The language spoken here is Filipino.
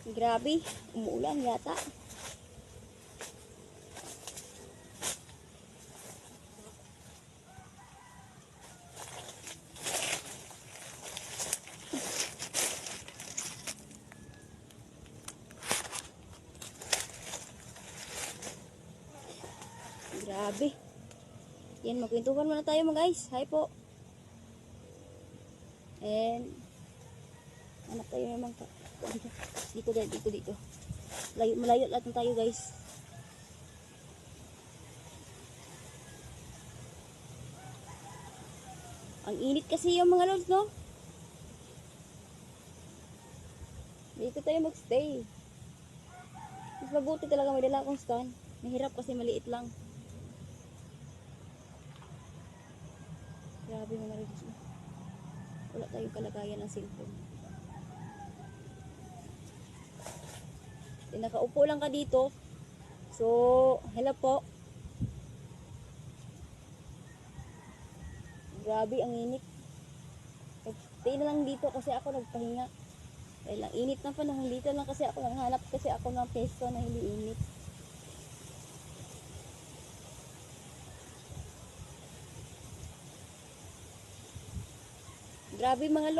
Grabe, umuulan yata. Grabe. Yan, magkwentuhan muna tayo mga guys. Hi po. And anak tayo naman ka. Dito. Malayo lahat tayo guys. Ang init kasi yung mga lods, no? Dito tayo magstay. Mas mabuti talaga may dala akong stand. Mahirap kasi maliit lang. Grabe mga lods. Wala tayong kalagayan ng cellphone. Nakaupo lang ka dito. So, hello po. Grabe ang init. Stay na lang dito kasi ako nagpahinga. Dahil ang init ng panahon dito lang kasi ako nanghanap kasi ako ng pesto na hindi init. Grabe mga